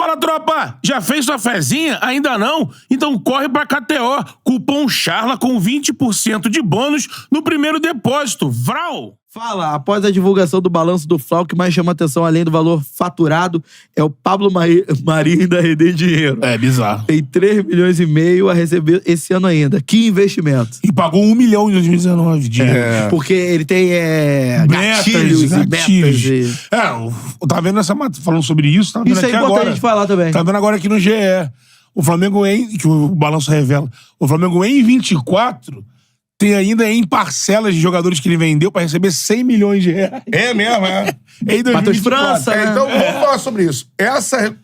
Fala, tropa! Já fez sua fezinha? Ainda não? Então corre pra KTO. Cupom CHARLA com 20% de bônus no primeiro depósito. Vral! Fala, após a divulgação do balanço do Fla, o que mais chama atenção, além do valor faturado, é o Pablo Marinho da Rede Dinheiro. É bizarro. Tem 3,5 milhões a receber esse ano ainda. Que investimento. E pagou 1 milhão em 2019. Porque ele tem gatilhos e metas. Eu tava vendo essa matéria falando sobre isso. Tava vendo Isso é aqui importante agora. de falar também. Tá vendo agora aqui no GE. O Flamengo que o balanço revela. O Flamengo em 24 tem ainda em parcelas de jogadores que ele vendeu pra receber 100 milhões de reais. É mesmo, é. Em 2024. França, né? Então, vamos falar sobre isso.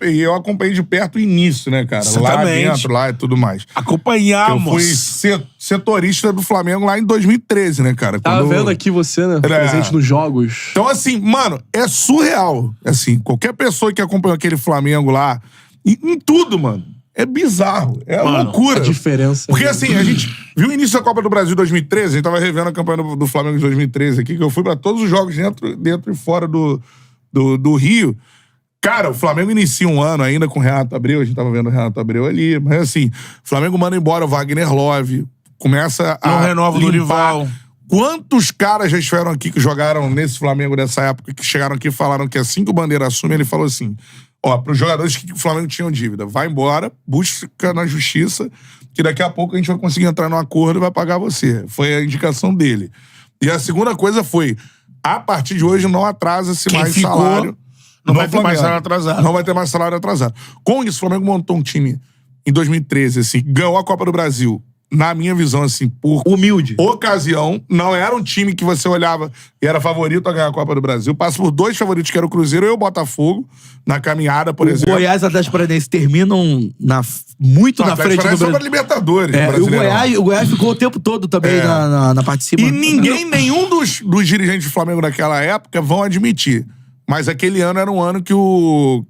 Eu acompanhei de perto o início, né, cara? Lá Exatamente. dentro, lá e tudo mais. Acompanhamos. Eu fui setorista do Flamengo lá em 2013, né, cara? Tava vendo aqui você, né? Presente nos jogos. Então, assim, mano, é surreal. Assim, qualquer pessoa que acompanhou aquele Flamengo lá, em tudo, mano, é bizarro. É loucura. A diferença. Porque, assim, a gente viu o início da Copa do Brasil 2013, a gente tava revendo a campanha do Flamengo de 2013 aqui, que eu fui pra todos os jogos dentro e fora do Rio. Cara, o Flamengo inicia um ano ainda com o Renato Abreu, a gente tava vendo o Renato Abreu ali, mas assim, o Flamengo manda embora o Wagner Love, começa a Não renova o Dorival. Quantos caras já estiveram aqui que jogaram nesse Flamengo dessa época, que chegaram aqui e falaram que assim que o Bandeira assume, ele falou assim, pros jogadores que o Flamengo tinham dívida, vai embora, busca na justiça, que daqui a pouco a gente vai conseguir entrar num acordo e vai pagar você. Foi a indicação dele. E a segunda coisa foi, a partir de hoje não atrasa-se mais salário. Não vai ter mais salário atrasado. Não vai ter mais salário atrasado. Com isso, o Flamengo montou um time em 2013, assim, ganhou a Copa do Brasil. Na minha visão, assim, por humilde ocasião, não era um time que você olhava e era favorito a ganhar a Copa do Brasil. Passa por dois favoritos, que era o Cruzeiro e o Botafogo, na caminhada, por exemplo. O Goiás e o Atlético Paranaense terminam muito na frente do Brasil. Só para Libertadores. O Goiás ficou o tempo todo também na parte de cima. E nenhum dos dirigentes do Flamengo naquela época vão admitir. Mas aquele ano era um ano que o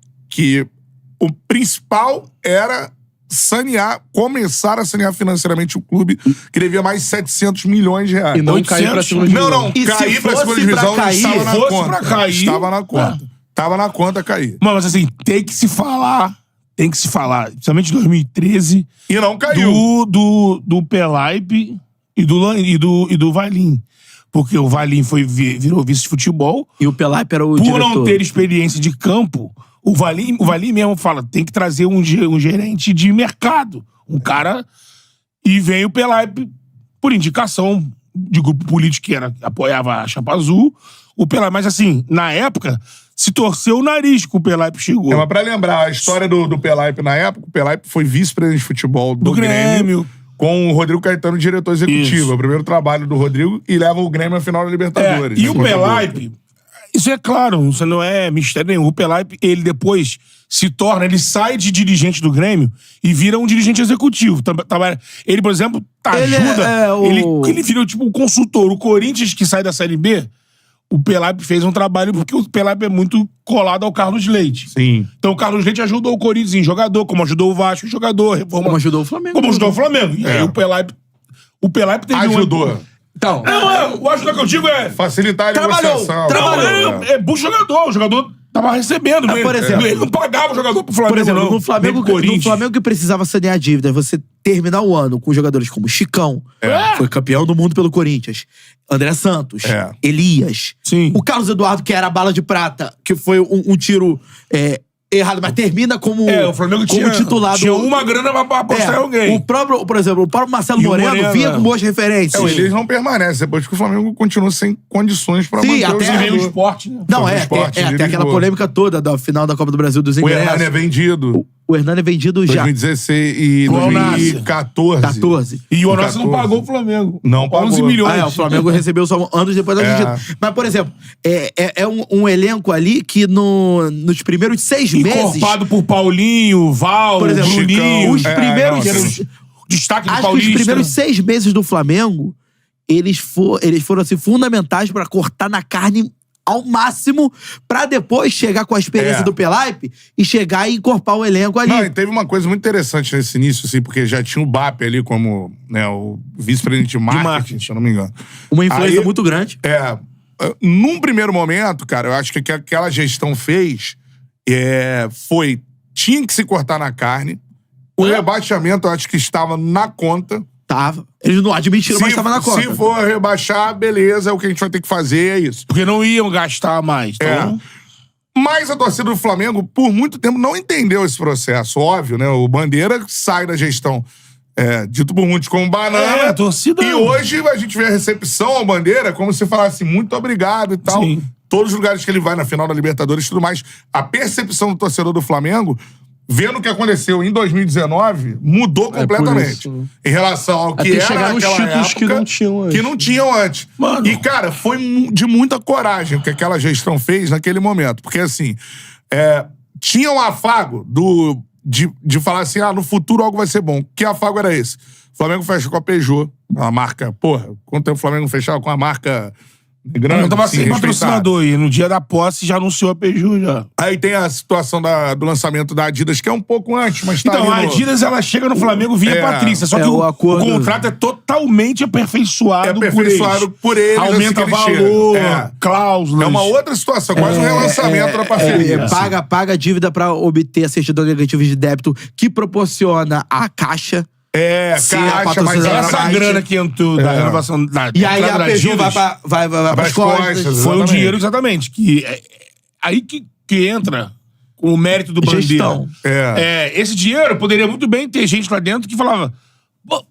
principal era começar a sanear financeiramente o clube, que devia mais 700 milhões de reais. E não cair pra segunda divisão. Não, cair pra segunda divisão estava na conta. Estava na conta. Estava na conta cair. Mas assim, tem que se falar, principalmente em 2013. E não caiu. Do Pelaipe e do Valim. Porque o Valim virou vice de futebol. E o Pelaipe era o diretor. Por não ter experiência de campo, o Valim mesmo fala, tem que trazer um gerente de mercado. Um cara... E veio o Pelaipe por indicação de grupo político que apoiava a Chapa Azul. O Pelaipe, mas assim, na época, se torceu o nariz que o Pelaipe chegou. Mas pra lembrar, a história do Pelaipe na época, o Pelaipe foi vice-presidente de futebol do Grêmio. Com o Rodrigo Caetano, diretor executivo. Isso. É o primeiro trabalho do Rodrigo e leva o Grêmio à final da Libertadores. E o Pelaipe, isso é claro, isso não é mistério nenhum. O Pelaipe, ele depois ele sai de dirigente do Grêmio e vira um dirigente executivo. Ele, por exemplo, ajuda. Ele vira tipo um consultor. O Corinthians, que sai da Série B, o Pelaipe fez um trabalho, porque o Pelaipe é muito colado ao Carlos Leite. Sim. Então o Carlos Leite ajudou o Corinthians em jogador, como ajudou o Vasco em jogador. Como ajudou o Flamengo. E aí o Pelaipe teve ajudou. Então... eu acho que o que eu digo é... facilitar a negociação. É bom jogador. O jogador tava recebendo. Por exemplo, ele não pagava o jogador pro Flamengo, por exemplo, não. No Flamengo que precisava sanear a dívida, você terminar o ano com jogadores como Chicão, foi campeão do mundo pelo Corinthians, André Santos, Elias, o Carlos Eduardo, que era a bala de prata, que foi um tiro errado, mas termina como, o Flamengo como titular. Tinha uma grana pra apostar em alguém. Por exemplo, o próprio Marcelo Moreno vinha com boas referências. Eles não permanecem, depois que o Flamengo continua sem condições pra manter o esporte, né? Não, tem aquela polêmica toda da final da Copa do Brasil dos ingressos. O Hernani é vendido. O Hernani é vendido já. 2016 e 2014. E o Onassi não pagou o Flamengo. Não pagou. 11 milhões. O Flamengo recebeu só anos depois da Argentina. Mas, por exemplo, é um elenco ali que nos primeiros 6 meses... Encorpado por Paulinho, Val, por exemplo, Bruninho. Os primeiros... Destaque do acho Paulista. que os primeiros 6 meses do Flamengo, eles foram assim, fundamentais pra cortar na carne ao máximo, pra depois chegar com a experiência do Pelaipe e chegar e encorpar o elenco ali. Não, e teve uma coisa muito interessante nesse início, assim, porque já tinha o BAP ali como, né, o vice-presidente de marketing, se eu não me engano. Uma influência muito grande. Num primeiro momento, cara, eu acho que o que aquela gestão fez foi tinha que se cortar na carne. O rebaixamento, eu acho que estava na conta. Tava. Eles não admitiram, mas estava na conta. Se for rebaixar, beleza, é o que a gente vai ter que fazer, é isso. Porque não iam gastar mais. Então... Mas a torcida do Flamengo, por muito tempo, não entendeu esse processo. Óbvio, né? O Bandeira sai da gestão, dito por muitos como banana. A torcida... E hoje a gente vê a recepção ao Bandeira como se falasse muito obrigado e tal. Sim. Todos os lugares que ele vai, na final da Libertadores e tudo mais. A percepção do torcedor do Flamengo, vendo o que aconteceu em 2019, mudou completamente. Em relação ao que era chegar nos naquela títulos época, que não tinham antes. Mano. E, cara, foi de muita coragem o que aquela gestão fez naquele momento. Porque, assim, tinha um afago de falar assim, no futuro algo vai ser bom. Que afago era esse? O Flamengo fecha com a Peugeot, uma marca... Porra, quanto tempo o Flamengo fechava com a marca... grande, não tava assim, sem patrocinador e no dia da posse já anunciou a Peugeot já. Aí tem a situação do lançamento da Adidas, que é um pouco antes, mas tá então, a ali no... Adidas, ela chega no Flamengo via Patrícia, só que o contrato é totalmente aperfeiçoado por eles. Aumenta assim, valor, cláusulas. É uma outra situação, quase um relançamento da parceria. Paga a dívida pra obter a certidão negativa de débito que proporciona a Caixa. Caixa, mas essa grana que entrou da renovação da e aí a Peugeot vai pras costas. Foi um dinheiro, exatamente. Aí que entra o mérito do Bandeira. Esse dinheiro poderia muito bem ter gente lá dentro que falava...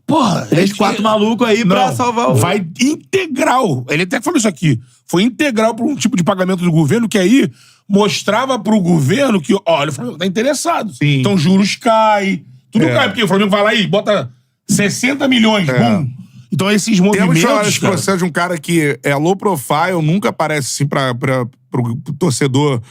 Porra... 3-4 malucos aí pra salvar o... Vai integral. Ele até falou isso aqui. Foi integral pra um tipo de pagamento do governo que aí mostrava pro governo que, olha, o Flamengo tá interessado. Sim. Então juros caem... Tudo cai, porque o Flamengo vai lá e bota 60 milhões, bum. Então esses movimentos, temos esse processo de um cara que é low profile, nunca aparece assim pro torcedor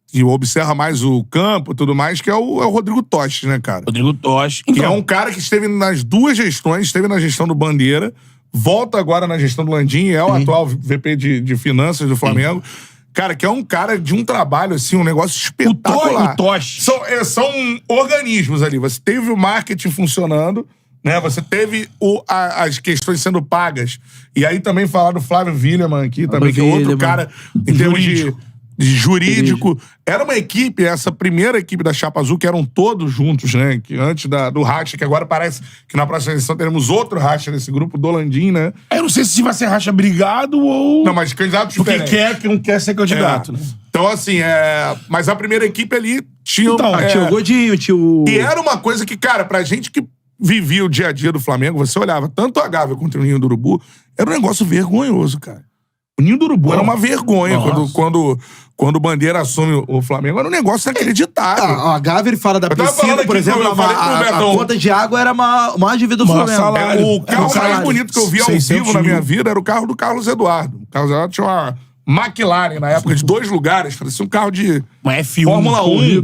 que observa mais o campo e tudo mais, que é o Rodrigo Toches, né, cara? Rodrigo Toches. Que é um cara que esteve nas duas gestões, esteve na gestão do Bandeira, volta agora na gestão do Landim, é o atual VP de Finanças do Flamengo. Cara, que é um cara de um trabalho, assim, um negócio espetacular. O Toches. São organismos ali. Você teve o marketing funcionando, né? Você teve as questões sendo pagas. E aí também falar do Flávio Willeman aqui, também, que é outro cara em termos de jurídico. Era uma equipe, essa primeira equipe da Chapa Azul, que eram todos juntos, né? Que antes do racha, que agora parece que na próxima edição teremos outro racha nesse grupo do Landim, né? Eu não sei se vai ser racha brigado ou... Não, mas candidato diferente. Porque não quer ser candidato, né? Então, assim, mas a primeira equipe ali tinha... tinha o Godinho, tinha o... E era uma coisa que, cara, pra gente que vivia o dia a dia do Flamengo, você olhava tanto a Gávea quanto o Ninho do Urubu, era um negócio vergonhoso, cara. O Ninho do Urubu era uma vergonha quando o Bandeira assume o Flamengo. Era um negócio inacreditável. A Gávea, ele fala da piscina, por exemplo, a conta de água era uma dívida do Flamengo. O carro mais bonito que eu vi ao vivo na minha vida era o carro do Carlos Eduardo. O Carlos Eduardo tinha uma McLaren na época, de 2 lugares. Parecia um carro de Fórmula 1.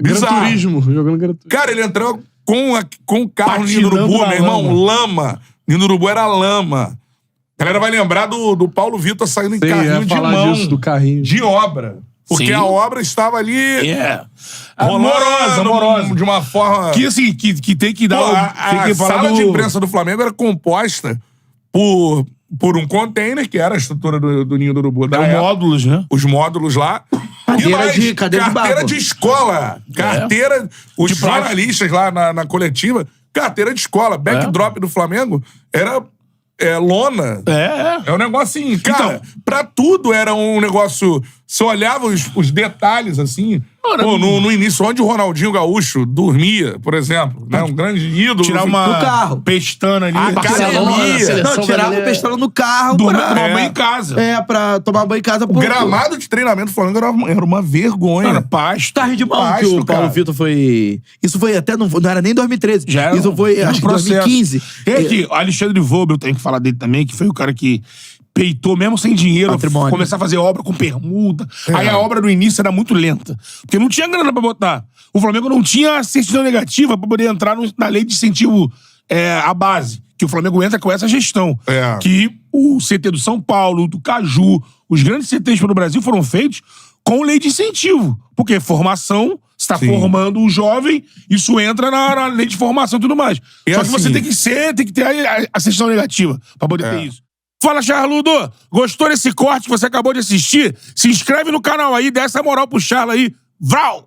Gran Turismo, jogando Gran Turismo. Cara, ele entrou com o carro no Ninho do Urubu, meu irmão, lama. Ninho do Urubu era lama. A galera vai lembrar do Paulo Vitor saindo em carrinho de mão. Disso, do carrinho. De obra. Porque a obra estava ali... Amorosa. De uma forma... Que, assim, que tem que dar... A sala de imprensa do Flamengo era composta por um container, que era a estrutura do Ninho do Urubu. Os módulos, né? Os módulos lá. Carteira de escola. Carteira... Os jornalistas lá na coletiva. Carteira de escola. Backdrop do Flamengo era... lona. É um negócio assim, cara, então, pra tudo era um negócio... Você olhava os detalhes, assim... no início, onde o Ronaldinho Gaúcho dormia, por exemplo, né? Um grande ídolo. Tirar no carro. Pestana ali. Tirava o pestana no carro pra tomar banho em casa. Pra tomar banho em casa. O gramado de treinamento do Flamengo era uma vergonha. Era pasto. Carro de mão que o Paulo Vitor foi... Isso foi até... Não era nem 2013. Isso foi, acho que 2015. Tem aqui, o Alexandre Vobel, tem que falar dele também, que foi o cara que peitou mesmo sem dinheiro, começar a fazer obra com permuta. Aí a obra no início era muito lenta. Porque não tinha grana pra botar. O Flamengo não tinha certidão negativa pra poder entrar na lei de incentivo à base. Que o Flamengo entra com essa gestão. Que o CT do São Paulo, do Caju, os grandes CTs pelo Brasil foram feitos com lei de incentivo. Porque formação, você está formando um jovem, isso entra na lei de formação e tudo mais. Só que você tem que ter a certidão negativa pra poder ter isso. Fala, Charludo! Gostou desse corte que você acabou de assistir? Se inscreve no canal aí, dá essa moral pro Charla aí. Vral!